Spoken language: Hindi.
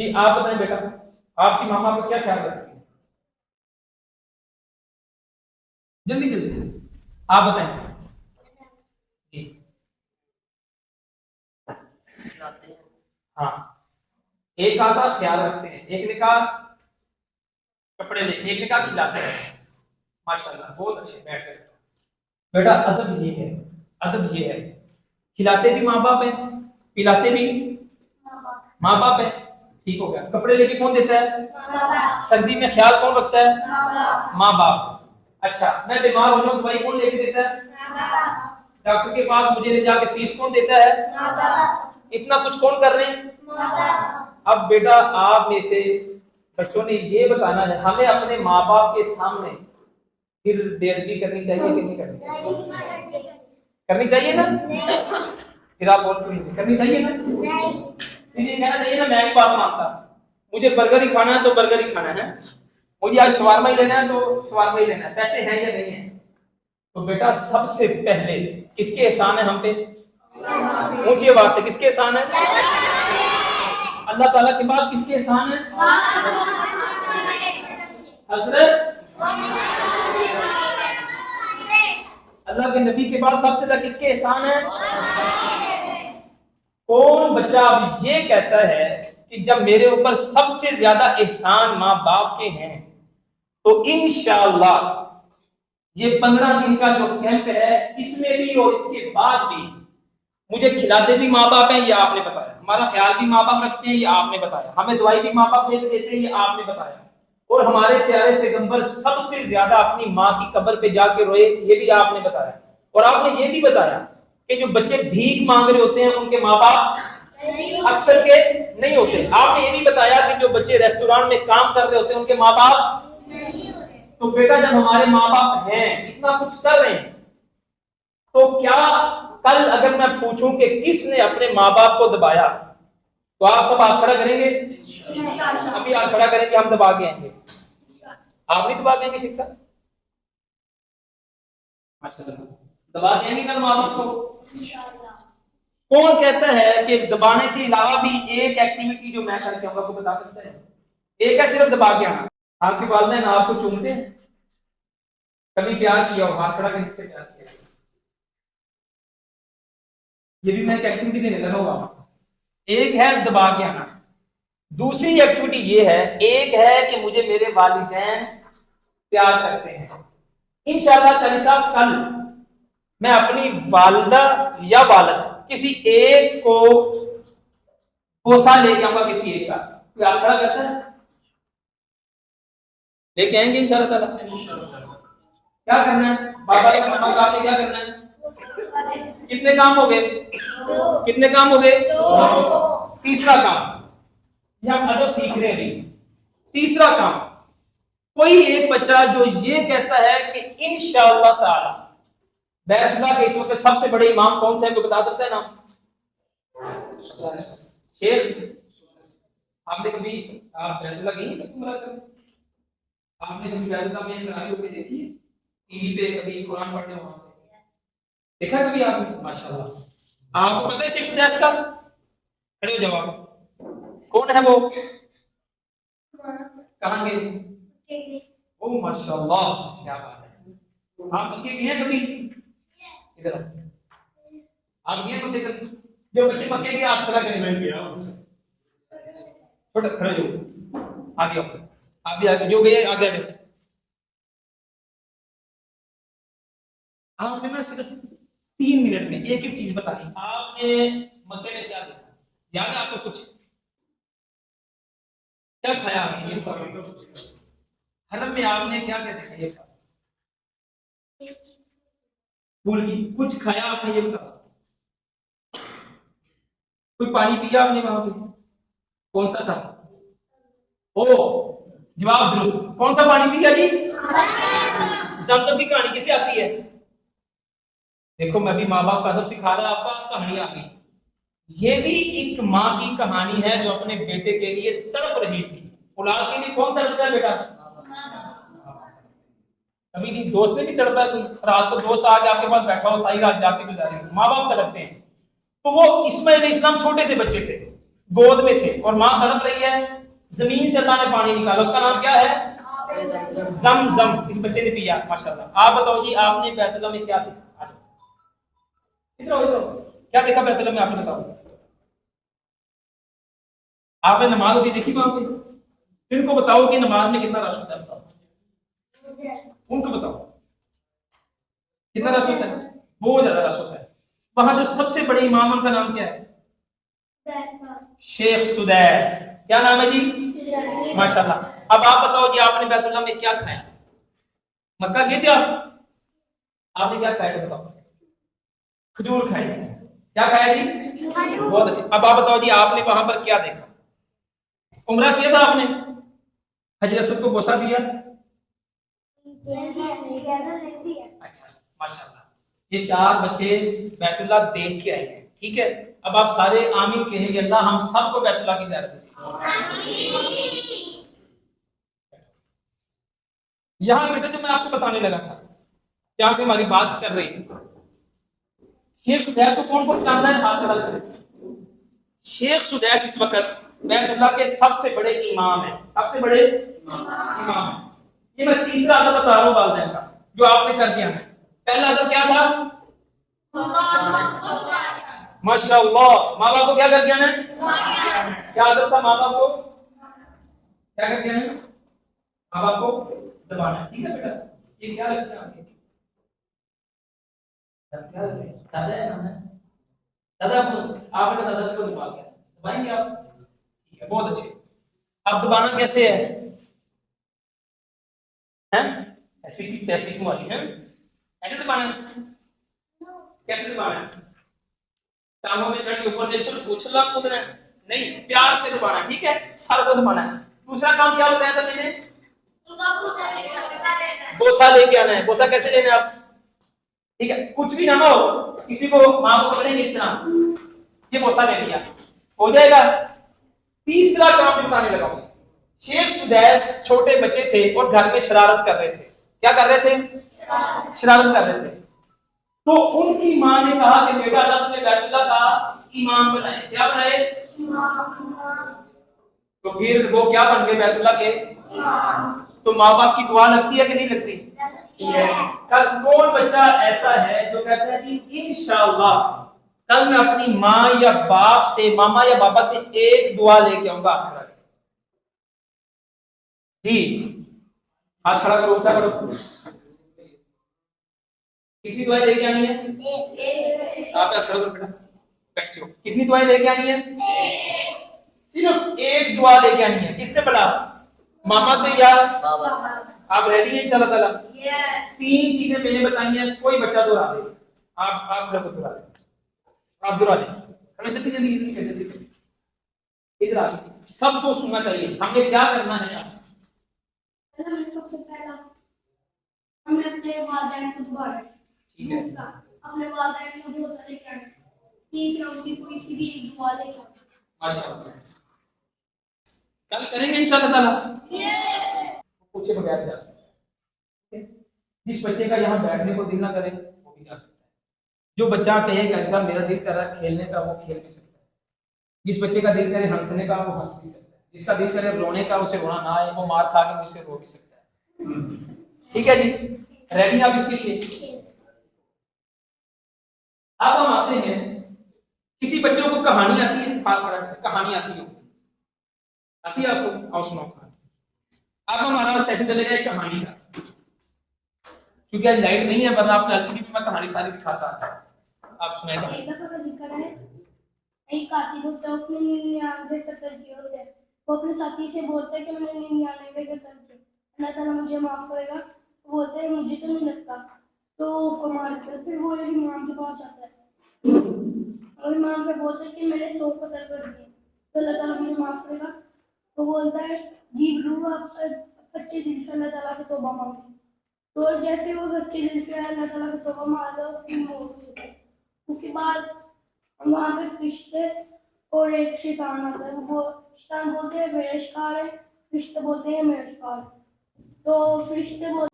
जी आप बताएं बेटा, आपकी मामा का क्या ख्याल रखती है? जल्दी जल्दी आप बताएं जी। हाँ, एक आता ख्याल रखते हैं, एक ने कहा कपड़े दे, एक ने कहा खिलाते हैं। माशाल्लाह बहुत अच्छे, बैठ कर बेटा। अदब ये है, अदब ये है, खिलाते भी माँ बाप है, पिलाते भी माँ बाप है। ठीक हो गया। कपड़े लेके कौन देता है? सर्दी में ख्याल कौन रखता है? माँ बाप। अच्छा, मैं बीमार हो जाऊं दवाई कौन लेके देता है? डॉक्टर के पास मुझे ले जाके फीस कौन देता है? इतना कुछ कौन कर रहे हैं? अब बेटा आप में से बच्चों ने ये बताना है, हमें अपने माँ बाप के सामने फिर बेइज्जती करनी चाहिए कि नहीं करनी चाहिए? करनी चाहिए ना? फिर आप बोल क्यों करनी चाहिए ना? फिर ये कहना चाहिए ना मैं भी बात मानता, मुझे बर्गर ही खाना है तो बर्गर ही खाना है, मुझे आज शवारमा ही लेना है तो शवारमा ही लेना है, पैसे हैं या नहीं है? तो बेटा सबसे पहले किसके एहसान है हम पे? ऊंची आवाज से किसके एहसान है? अल्लाह ताला के बाद किसके एहसान है? हजरत अल्लाह के नबी के बाद सबसे ज्यादा किसके एहसान है? कौन बच्चा अब ये कहता है कि जब मेरे ऊपर सबसे ज्यादा एहसान माँ बाप के हैं तो इंशाअल्लाह ये 15 दिन का जो कैंप है इसमें भी और इसके बाद भी मुझे खिलाते भी माँ बाप हैं, ये आपने बताया, हमारा ख्याल भी माँ बाप रखते हैं, ये आपने बताया, हमें दवाई भी माँ बाप लेके देते हैं, ये आपने बताया, और हमारे प्यारे पैगंबर सबसे ज्यादा अपनी माँ की कब्र पे जाके रोए, ये भी आपने बताया, और आपने ये भी बताया कि जो बच्चे भीख मांग रहे होते हैं उनके माँ बाप अक्सर के नहीं होते। आपने ये भी बताया कि जो बच्चे रेस्टोरेंट में काम कर रहे होते हैं उनके माँ बाप। तो बेटा जब हमारे माँ बाप हैं, इतना कुछ कर रहे हैं, तो क्या कल अगर मैं पूछूं कि किसने अपने माँ बाप को दबाया तो आप सब हाथ खड़ा करेंगे? अभी हाथ खड़ा करेंगे, हम दबा के आएंगे। आप नहीं दबा के आएंगे शिक्षा? दबा के आएंगे कल माँ बाप को? कौन कहता है कि दबाने के अलावा भी एक एक्टिविटी जो मैं करके आऊंगा आपको बता सकता है? एक है सिर्फ दबा के आना। आपके वालिदैन आपको चूमते हैं? कभी प्यार किया हो? हाथ खड़ा करके किससे प्यार किया? ये भी मैं एक एक्टिविटी देने लगा हुआ। एक है दबा के आना, दूसरी एक्टिविटी ये है, एक है कि मुझे मेरे वालिदैन प्यार करते हैं। इंशाअल्लाह ताली साहब कल मैं अपनी वालदा या वालिद किसी एक को पोसा लेके आऊंगा, किसी एक का। प्यार खड़ा करता है? लेके आएंगे इंशाअल्लाह ताला। क्या करना है? बाबा का मम्मा का आपने क्या करना है? कितने काम हो गए? कितने काम हो गए? तीसरा काम। हम अदब सीख रहे हैं। तीसरा काम, कोई एक बच्चा जो ये कहता है कि इंशाअल्लाह ताला बैतुल्लाह के इस वक्त सबसे बड़े इमाम कौन से हैं, तो बता सकता है नाम? शेख। आपने कभी आप बैतुल्लाह गई हैं? आपने कभी बैतुल्लाह में सराही होकर देखी है? टीवी पे कभी कुरान पढ़ने वहां देखा कभी आपने? माशाल्लाह। आपको पता है सिक्स दैट्स का? खड़े हो जाओ आप। कौन है वो? कहां गए? ओ माशाल्लाह, क्या बात है। आप मक्के गए हैं कभी? इधर आप गए मक्के कभी? जो बच्चे मक्के के आप खड़ा करें, मैं गया छोटा खड़े हो, आगे आओ, आप भी आगे, जो गए आगे आगे। आपने ना सिर्फ 3 मिनट में एक एक चीज बतानी। आपने मक्के में क्या देखा? याद है आपको कुछ? क्या खाया आपने? हरम में आपने क्या क्या देखा? ये भूल की कुछ खाया आपने? ये बताओ। कोई पानी पिया आपने वहां पे? कौन सा था? ओ, जवाब दुरुस्त। कौन सा पानी पिया जी? जमजम की कहानी किसे आती है? देखो मैं भी माँ बाप का अदब सिखा रहा, आपका कहानी आ गई। ये भी एक माँ की कहानी है जो अपने बेटे के लिए तड़प रही थी। औलाद के लिए कौन तड़पता है बेटा? कभी किसी दोस्त ने भी तड़पा? रात को दोस्त आके आपके पास बैठा हो, सारी रात जाके गुजारी, माँ बाप तड़पते हैं। तो वो इस्माइल इस्लाम छोटे से बच्चे थे, गोद में थे और माँ तड़प रही है, जमीन से अल्लाह ने पानी निकाला, उसका नाम क्या है? जम जम। इस बच्चे ने पिया, माशाल्लाह। आप बताओ जी, आपने बैतुल्ला में क्या देखा? इधर आओ, इधर आओ। क्या देखा बैतुल्ला में, आपने बताओ। आपने नमाज होती देखी वहां पे? इनको बताओ कि नमाज में कितना रश होता है, बताओ उनको बताओ कितना रश होता है? बहुत ज्यादा रश होता है। वहां जो सबसे बड़े इमाम, उनका नाम क्या है? शेख सुदैस। क्या नाम है जी? माशाल्लाह। अब आप बताओ जी, आपने बैतुल्ला में क्या खाया? मक्का गए थे आप? आपने क्या खाया बताओ? खजूर खाई। क्या खाया जी? बहुत अच्छे। अब आप बताओ जी, आपने वहां पर क्या देखा? उम्रा किया था आपने? हजरत असवद को बोसा दिया? अच्छा, माशाल्लाह। ये चार बच्चे बैतुल्ला देख के आए हैं, ठीक है। अब आप सारे आमीन कहेंगे, अल्लाह हम सबको बैतुल्ला की ज़ियारत नसीब। यहाँ बेटा जो मैं आपको बताने लगा था, जहां से हमारी बात चल रही थी, शेख सुदैस को कौन कौन जानता है? आप सवाल करें। शेख सुदैस इस वक्त बैतुल्ला के सबसे बड़े इमाम है, सबसे बड़े इमाम है। ये मैं तीसरा अदब बता रहा हूँ वालिदैन का, जो आपने कर दिया है। पहला अदब क्या था? माशाअल्लाह, माँ बाप को क्या कर दिया है? क्या अदब था माँ बाप को? क्या कर दिया है? माँ बाप को दबाना। ठीक है बेटा, ये क्या लगता है आपके? क्या दादा है ना? दादा आपने दादा को दबा कैसे दबाएंगे आप? ठीक है, बहुत अच्छे। अब दबाना कैसे है? हैं? ऐसी की तैसी क्यों वाली है? ऐसे दबाना है? कैसे दबाना है? टांगों में चढ़ के ऊपर से उछलना कूदना है? नहीं, प्यार से दबाना, ठीक है। सर को दबाना है। दूसरा काम क्या बताया था मैंने? बोसा लेके आना है। बोसा कैसे लेना है आप? ठीक है, कुछ भी ना हो, किसी को मां को पकड़ेंगे इस तरह, ये बोसा ले लिया, हो जाएगा। तीसरा काम बताने लगा हूं। शेख सुदैस छोटे बच्चे थे और घर में शरारत कर रहे थे। क्या कर रहे थे? शरारत कर रहे थे। तो उनकी मां ने कहा कि बेटा अल्लाह तुमने बैतुल्ला का इमाम बनाए। क्या बनाए? तो फिर वो क्या बन गए? बैतुल्ला के। तो माँ बाप की दुआ लगती है कि नहीं लगती? कल कौन बच्चा ऐसा है जो कहता है कि इंशाअल्लाह कल मैं अपनी माँ या बाप से, मामा या पापा से एक दुआ लेके आऊंगा? हाथ खड़ा जी, हाथ खड़ा करो, ऊंचा करो। कितनी दुआएं लेके आनी है? आप हाथ खड़ा करो बेटा, बैठो। कितनी दुआएं लेके आनी है? सिर्फ एक दुआ लेके आनी है। किससे बड़ा? मामा से या आप रेडी हैं इंशाल्लाह ताला? तीन चीजें मैंने बताई हैं, कोई बच्चा दोहरा दे। आप खड़ा दोहरा दे, आप दोहरा दे। खड़े जल्दी जल्दी जल्दी जल्दी इधर आ, सबको सुनना चाहिए। हमने क्या करना है? सबसे पहला हमने अपने वालिदैन को दुआ करें। ठीक है, दूसरा अपने वालिदैन को बहुत लेके आए। तीसरा उनकी कोई सी भी एक दुआ लेके आए। माशाअल्लाह। कल करेंगे इंशाल्लाह ताला। पूछे बगैर जा सकते हैं। जिस बच्चे का यहाँ बैठने को दिल ना करे वो भी जा सकता है। जो बच्चा कहे कि ऐसा मेरा दिल कर रहा है खेलने का, वो खेल भी सकता है। जिस बच्चे का दिल करे हंसने का, वो हंस भी सकता है। जिसका दिल करे रोने का, उसे रोना ना आए, वो मार खा के मुझसे रो भी सकता है। ठीक है जी, रेडी आप इसके लिए? अब हम आते हैं, किसी बच्चों को कहानी आती है? हाथ खड़ा करके कहानी आती है? आती है आपको? आओ सुनो। अब हमारा सेशन चलेगा एक कहानी का, क्योंकि आज लाइट नहीं है, वरना आपको एलसीडी में मैं कहानी सारी दिखाता। आप सुनाएगा। एक दफा का जिक्र है, एक कातिल होता है, उसने 99 कत्ल किए होते हैं। वो अपने साथी से बोलता है कि मैंने 99 कत्ल किए, अल्लाह ताला मुझे माफ करेगा। वो बोलते हैं मुझे तो नहीं लगता। तो उसको मार देते हैं। फिर वो एक इमाम के पास जाता है और इमाम से बोलता है कि मैंने 100 कत्ल कर दिए, तो अल्लाह ताला मुझे माफ करेगा। तो बोलता है जी जरूर, आप सच्चे दिल से अल्लाह ताला से तौबा मांगे। तो जैसे वो सच्चे दिल से अल्लाह ताला से तौबा मांगता है, उसकी मौत हो जाती है। उसके बाद वहाँ पे फरिश्ते और एक शैतान आता है। वो शैतान बोलते हैं मेरा शिकार है, फरिश्ते बोलते हैं मेरा शिकार है। तो फरिश्ते बोलते